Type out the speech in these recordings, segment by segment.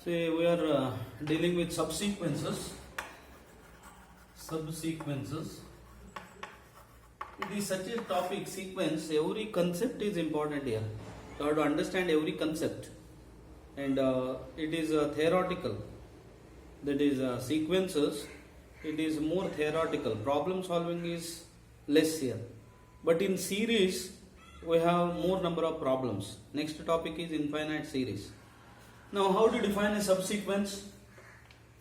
Say we are dealing with subsequences. Subsequences. It is such a topic, sequence. Every concept is important here. You have to understand every concept, and it is theoretical. That is sequences. It is more theoretical. Problem solving is less here. But in series, we have more number of problems. Next topic is infinite series. Now, how to define a subsequence?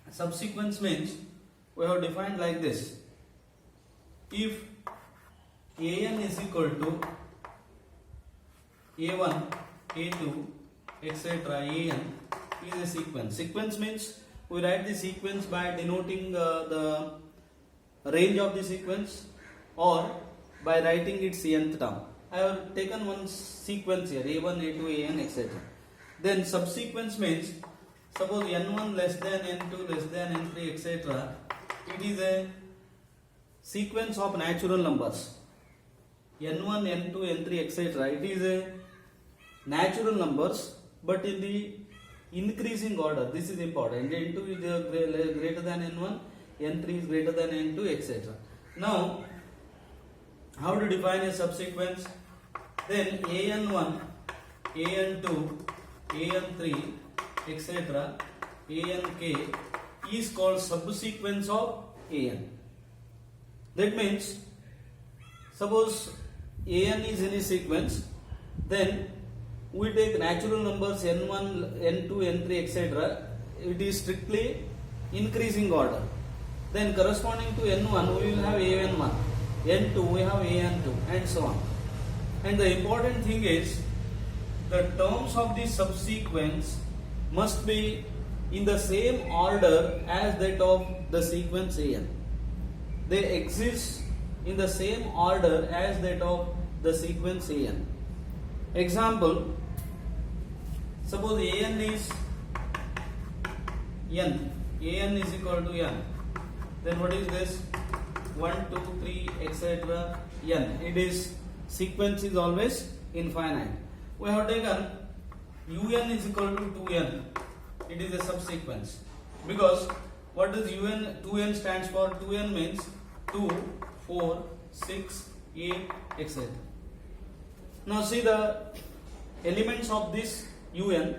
A subsequence means we have defined like this. If an is equal to a1, a2, etc. an is a sequence. Sequence means we write the sequence by denoting the range of the sequence or by writing its nth term. I have taken one sequence here, a1, a2, an, etc. Then subsequence means, suppose n1 less than n2 less than n3, etc. It is a sequence of natural numbers. n1, n2, n3, etc. It is a natural numbers, but in the increasing order. This is important. n2 is greater than n1, n3 is greater than n2, etc. Now, how to define a subsequence? Then an1, an2, an3, etc. ank is called subsequence of an. That means, suppose an is any sequence, then we take natural numbers n1, n2, n3, etc. It is strictly increasing order. Then corresponding to n1 we will have an1, n2 we have an2, and so on. And the important thing is the terms of the subsequence must be in the same order as that of the sequence an. They exist in the same order as that of the sequence an. Example, suppose an is n, an is equal to n. Then what is this? 1, 2, 3, etc. n. It is, sequence is always infinite. We have taken un is equal to 2n. It is a subsequence. Because what does un, 2n stands for? 2n means 2, 4, 6, 8, etc. Now see the elements of this un,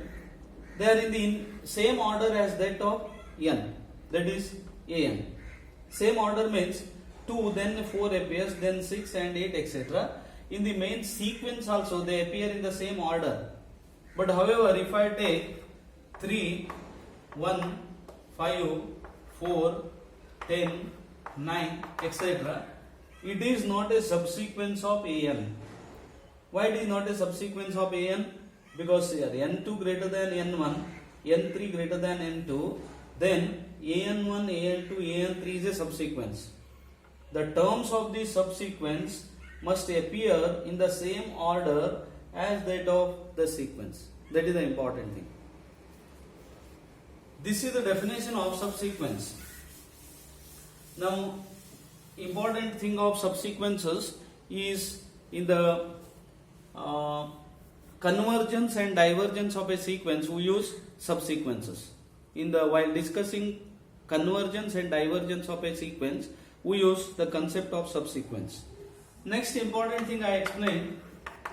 they are in the same order as that of n, that is an. Same order means 2, then 4 appears, then 6 and 8, etc. In the main sequence also they appear in the same order. But however, if I take 3, 1, 5, 4, 10, 9, etc., it is not a subsequence of an. Why it is not a subsequence of an? Because here n2 greater than n1, n3 greater than n2, then an1, an2, an3 is a subsequence. The terms of the subsequence must appear in the same order as that of the sequence. That is the important thing. This is the definition of subsequence. Now, important thing of subsequences is in the convergence and divergence of a sequence, we use subsequences. While discussing convergence and divergence of a sequence, we use the concept of subsequence. Next important thing I explained,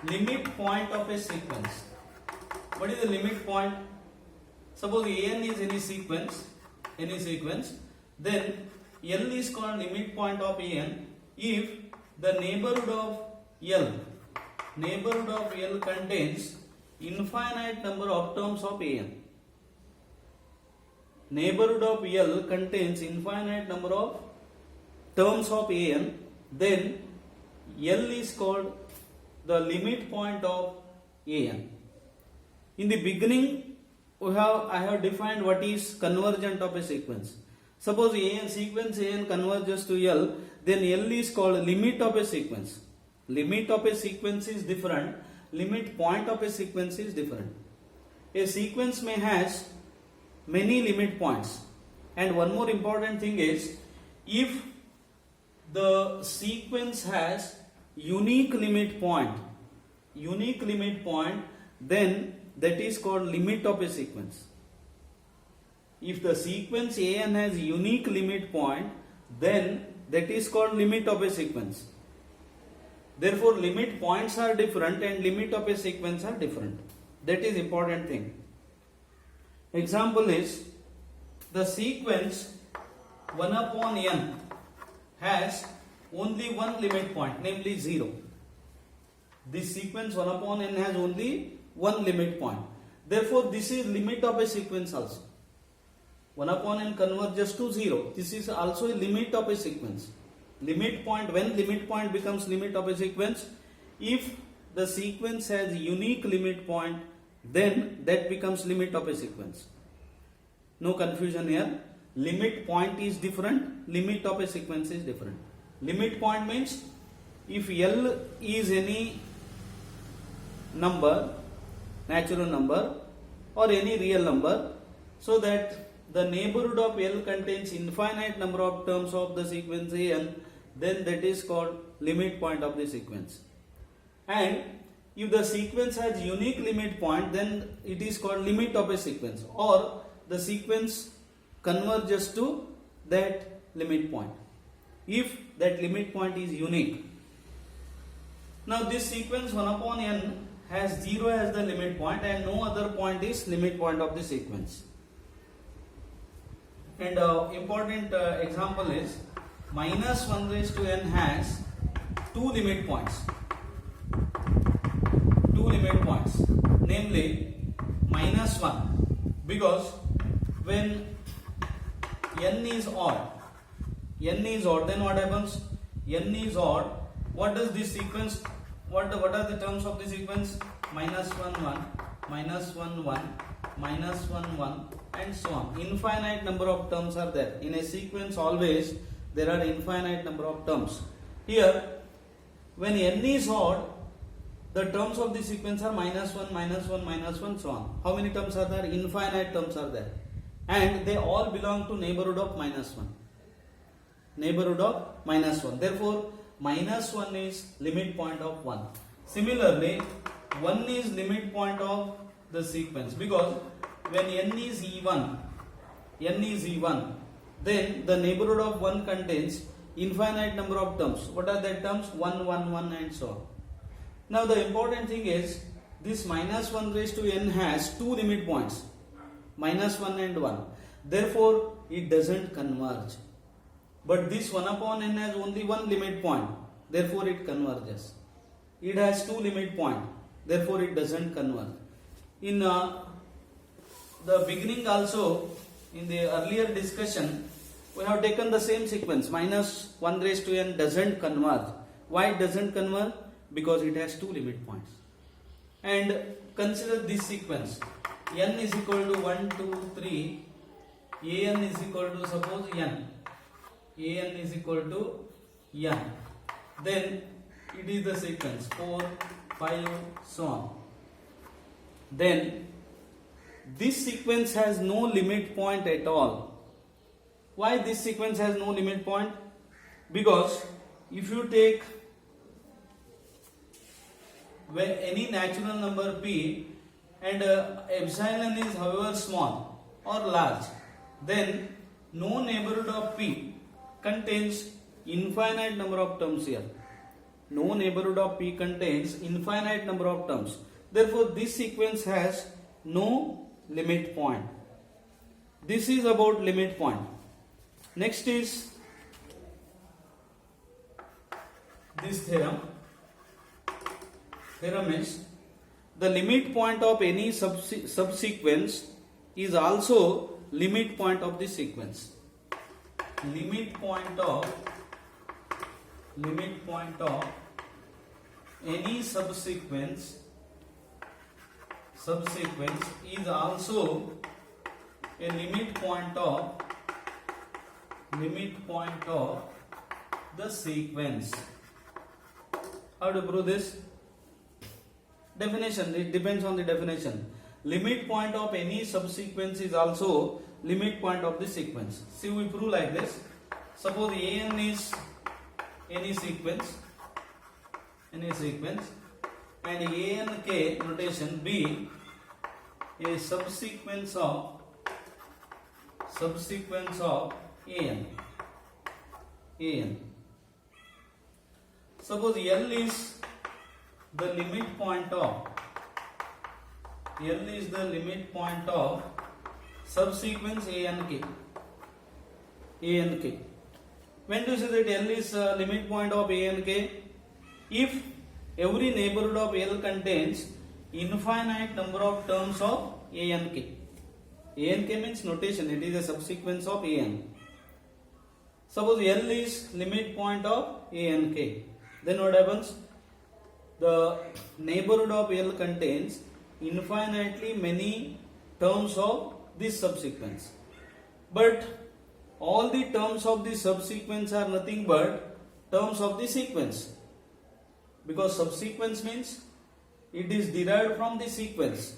limit point of a sequence. What is the limit point? Suppose an is any sequence, then L is called limit point of an if the neighborhood of L contains infinite number of terms of an. Neighborhood of L contains infinite number of terms of an, then L is called the limit point of an. In the beginning, I have defined what is convergent of a sequence. Suppose sequence an converges to L, then L is called limit of a sequence. Limit of a sequence is different. Limit point of a sequence is different. A sequence may has many limit points. And one more important thing is, if the sequence has unique limit point, then that is called limit of a sequence. if the sequence an has unique limit point, then that is called limit of a sequence. Therefore, limit points are different and limit of a sequence are different. That is important thing. Example is the sequence 1 upon n has only one limit point, namely 0. This sequence 1 upon n has only one limit point. Therefore, this is limit of a sequence also. 1 upon n converges to 0. This is also a limit of a sequence. Limit point, when limit point becomes limit of a sequence, if the sequence has unique limit point, then that becomes limit of a sequence. No confusion here. Limit point is different, limit of a sequence is different. Limit point means if L is any number, natural number or any real number, so that the neighborhood of L contains infinite number of terms of the sequence an, then that is called limit point of the sequence. And if the sequence has unique limit point, then it is called limit of a sequence, or the sequence converges to that limit point if that limit point is unique. Now this sequence 1 upon n has 0 as the limit point and no other point is limit point of the sequence. And important example is minus 1 raised to n has two limit points. Two limit points, namely minus 1, because when n is odd, then what happens? N is odd. What does this sequence? What are the terms of the sequence? Minus 1 1, minus 1 1, minus 1 1, and so on. Infinite number of terms are there. In a sequence, always there are infinite number of terms. Here, when n is odd, the terms of the sequence are minus 1, minus 1, minus 1, so on. How many terms are there? Infinite terms are there. And they all belong to neighborhood of minus 1. Neighborhood of minus 1. Therefore, minus 1 is limit point of 1. Similarly, 1 is limit point of the sequence, because when n is even, then the neighborhood of 1 contains infinite number of terms. What are the terms? 1, 1, 1, and so on. Now the important thing is this minus 1 raised to n has two limit points, minus 1 and 1. Therefore, it doesn't converge. But this 1 upon n has only one limit point. Therefore, it converges. It has two limit points. Therefore, it doesn't converge. In the beginning also, in the earlier discussion, we have taken the same sequence. Minus 1 raised to n doesn't converge. Why it doesn't converge? Because it has two limit points. And consider this sequence. N is equal to 1, 2, 3. An is equal to, suppose, n. An is equal to n. Then it is the sequence 4, 5, so on. Then this sequence has no limit point at all. Why this sequence has no limit point? Because if you take when any natural number p and epsilon is however small or large, then no neighborhood of p contains infinite number of terms here. No neighborhood of p contains infinite number of terms. Therefore, this sequence has no limit point. This is about limit point. Next is this theorem. Theorem is the limit point of any subsequence is also limit point of the sequence. Limit point of any subsequence is also a limit point of the sequence. How to prove this? Definition, it depends on the definition. Limit point of any subsequence is also limit point of the sequence. See, we prove like this. Suppose an is any sequence and ank notation b a subsequence of subsequence of an. Suppose L is the limit point of subsequence ank. When do you say that L is limit point of ank? If every neighborhood of L contains infinite number of terms of ank. Ank means notation, it is a subsequence of an. Suppose L is limit point of ank, then what happens? The neighborhood of L contains infinitely many terms of this subsequence, but all the terms of the subsequence are nothing but terms of the sequence, because subsequence means it is derived from the sequence.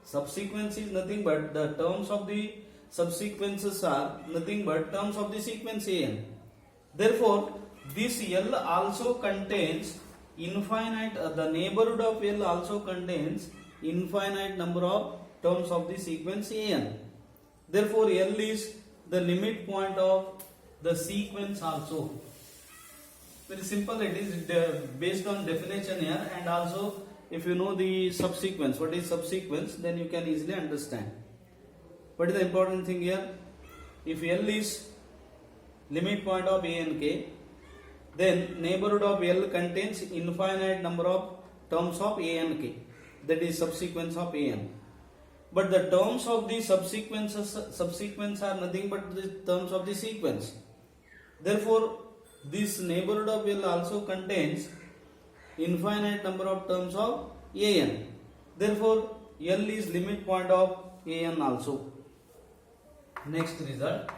Subsequence is nothing but the terms of the subsequences are nothing but terms of the sequence an. Therefore, this L also contains infinite, the neighborhood of L also contains infinite number of terms of the sequence an. Therefore, L is the limit point of the sequence also. Very simple it is, based on definition here, and also if you know the subsequence, what is subsequence, then you can easily understand. What is the important thing here? If L is limit point of ank, then neighborhood of L contains infinite number of terms of ank, that is subsequence of an. But the terms of the subsequence are nothing but the terms of the sequence. Therefore, this neighborhood of L also contains infinite number of terms of an. Therefore, L is limit point of an also. Next result.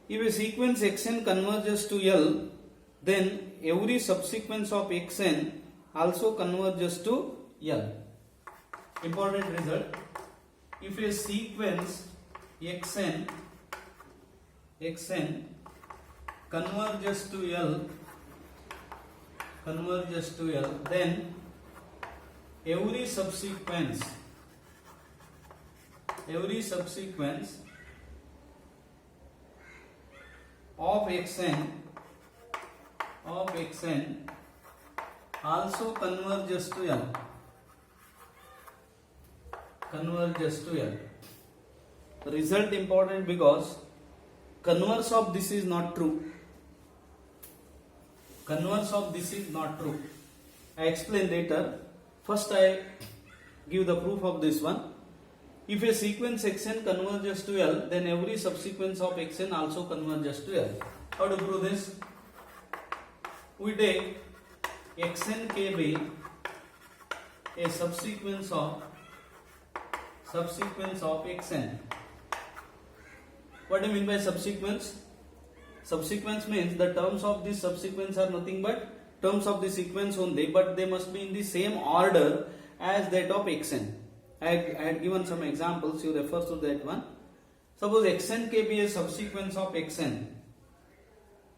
If a sequence xn converges to L, then every subsequence of xn also converges to L. Important result. If a sequence xn converges to L, then every subsequence of xn also converges to L. Result important because converse of this is not true. I explain later. First I give the proof of this one. If a sequence xn converges to L, then every subsequence of xn also converges to L. How to prove this? We take xn kb a subsequence of xn. What do you mean by subsequence? Subsequence means the terms of this subsequence are nothing but terms of the sequence only, but they must be in the same order as that of xn. I had given some examples, you refer to that one. Suppose xn k be a subsequence of xn,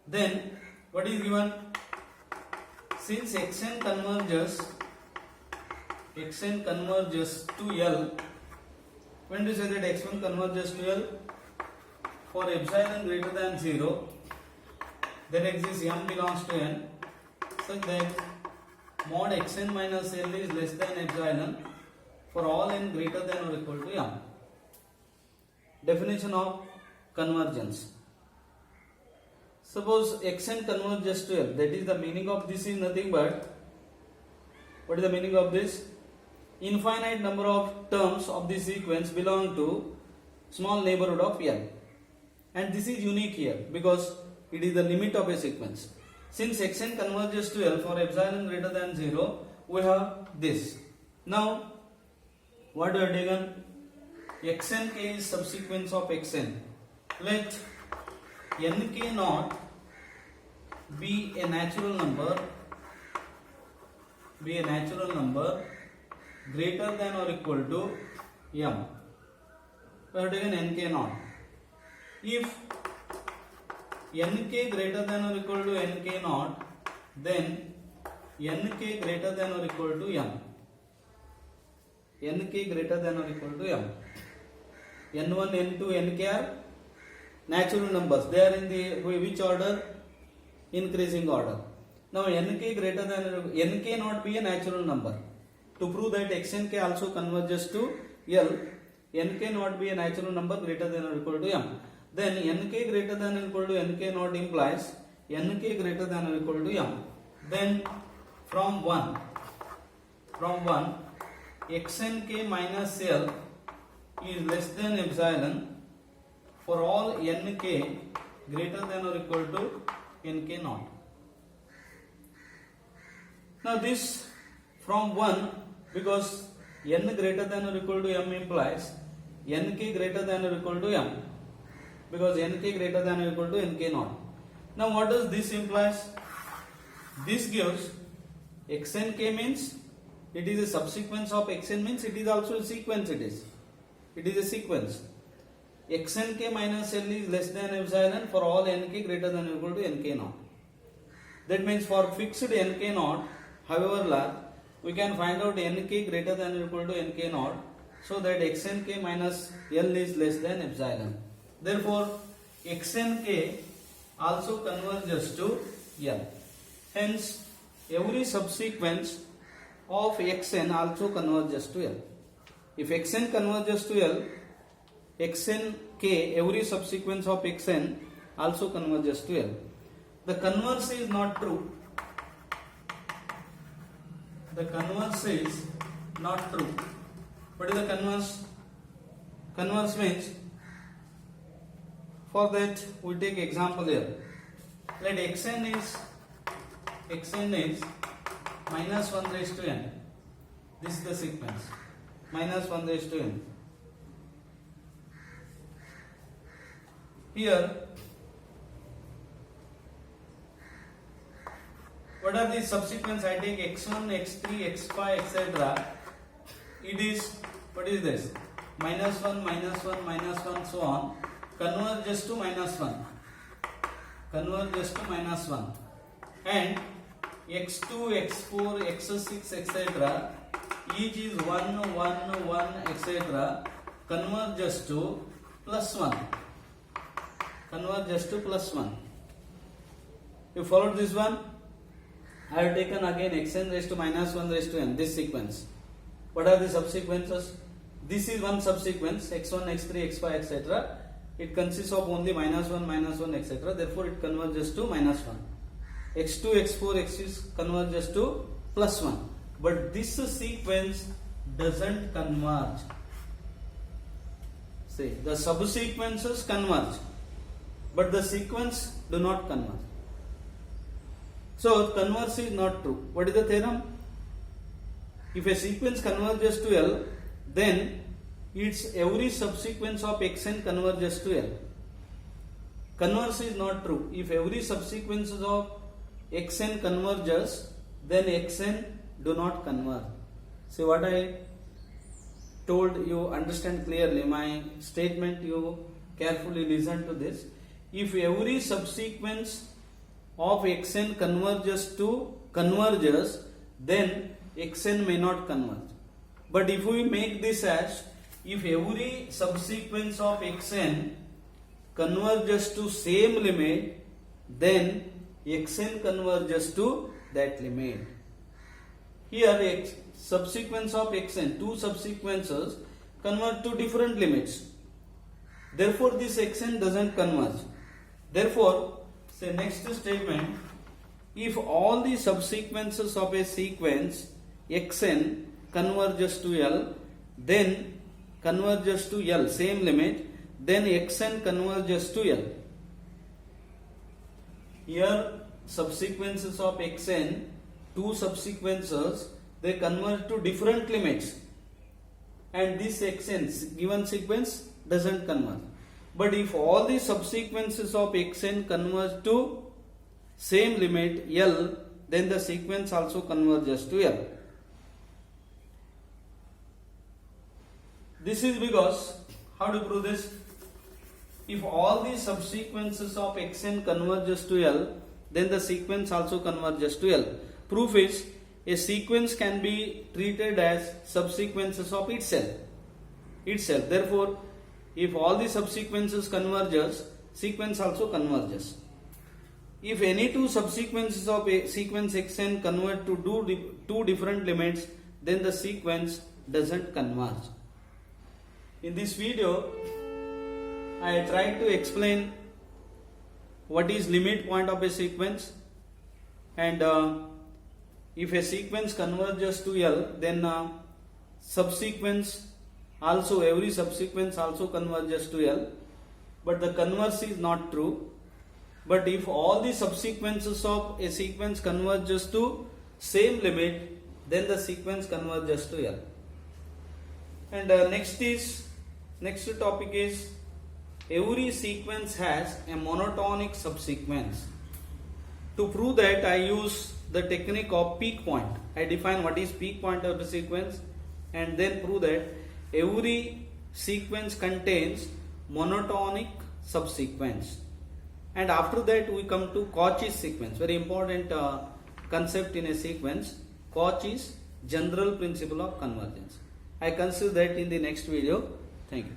then what is given? Since xn converges to L, when do you say that x1 converges to L? For epsilon greater than 0, there exists m belongs to n, such that mod xn minus L is less than epsilon for all n greater than or equal to m. Definition of convergence. Suppose xn converges to L, that is the meaning of this is nothing but, what is the meaning of this? Infinite number of terms of the sequence belong to small neighborhood of L. And this is unique here because it is the limit of a sequence. Since xn converges to L for epsilon greater than 0, we have this. Now, what we have taken? Xn k is subsequence of xn. Let nk naught be a natural number greater than or equal to m. We have taken nk naught. If nk greater than or equal to nk naught, then nk greater than or equal to m. nk greater than or equal to m. n1, n2, nk are natural numbers. They are in the which order? Increasing order. Now nk greater than nk not be a natural number. To prove that xnk also converges to L, nk not be a natural number greater than or equal to m. Then nk greater than or equal to nk not implies nk greater than or equal to m. Then from 1 xnk minus L is less than epsilon for all nk greater than or equal to nk naught. Now this from 1, because n greater than or equal to m implies nk greater than or equal to m, because nk greater than or equal to nk naught. Now what does this implies? This gives xnk means it is a subsequence of xn, means it is also a sequence. It is a sequence. xnk minus L is less than epsilon for all nk greater than or equal to nk naught. That means for fixed nk naught, however large, we can find out nk greater than or equal to nk naught, so that xnk minus L is less than epsilon. Therefore xnk also converges to L. Hence every subsequence of xn also converges to L. If xn converges to L, xnk, every subsequence of xn also converges to L. The converse is not true. The converse is not true. What is the converse? Converse means, for that we take example here. Let xn is minus 1 raised to n. This is the sequence. Minus 1 raised to n. Here, what are the subsequence? I take x1, x3, x5, etc. It is, what is this? Minus 1, minus 1, minus 1, so on. Converges to minus 1. Converges to minus 1. And x2, x4, x6, etc. Each is 1, 1, 1, etc. Converges to plus 1. Converges to plus 1. You followed this one? I have taken again xn raised to minus 1 raised to n, this sequence. What are the subsequences? This is one subsequence, x1, x3, x5, etc. It consists of only minus 1, etc. Therefore, it converges to minus 1. x2, x4, x6 converges to plus 1. But this sequence doesn't converge. See, the subsequences converge, but the sequence do not converge. So converse is not true. What is the theorem? If a sequence converges to L, then its every subsequence of xn converges to L. Converse is not true. If every subsequence of xn converges, then xn do not converge. See what I told you, understand clearly my statement, you carefully listen to this. If every subsequence of xn converges, then xn may not converge. But if we make this as, if every subsequence of xn converges to same limit, then xn converges to that limit. Here subsequence of xn, two subsequences converge to different limits. Therefore this xn doesn't converge. Therefore, say next statement, if all the subsequences of a sequence xn converges to L, then converges to L, same limit, then xn converges to L. Here subsequences of xn, two subsequences, they converge to different limits, and this xn given sequence doesn't converge. But if all the subsequences of xn converge to same limit L, then the sequence also converges to L. This is because, how to prove this? If all the subsequences of xn converges to L, then the sequence also converges to L. Proof is, a sequence can be treated as subsequences of itself. Therefore, if all the subsequences converges, sequence also converges. If any two subsequences of a sequence xn convert to two different limits, then the sequence doesn't converge. In this video, I tried to explain what is limit point of a sequence, and if a sequence converges to L, then every subsequence also converges to L, but the converse is not true. But if all the subsequences of a sequence converges to same limit, then the sequence converges to L. And next topic is every sequence has a monotonic subsequence. To prove that, I use the technique of peak point. I define what is peak point of the sequence and then prove that every sequence contains monotonic subsequence. And after that we come to Cauchy's sequence, very important concept in a sequence. Cauchy's general principle of convergence. I consider that in the next video. Thank you.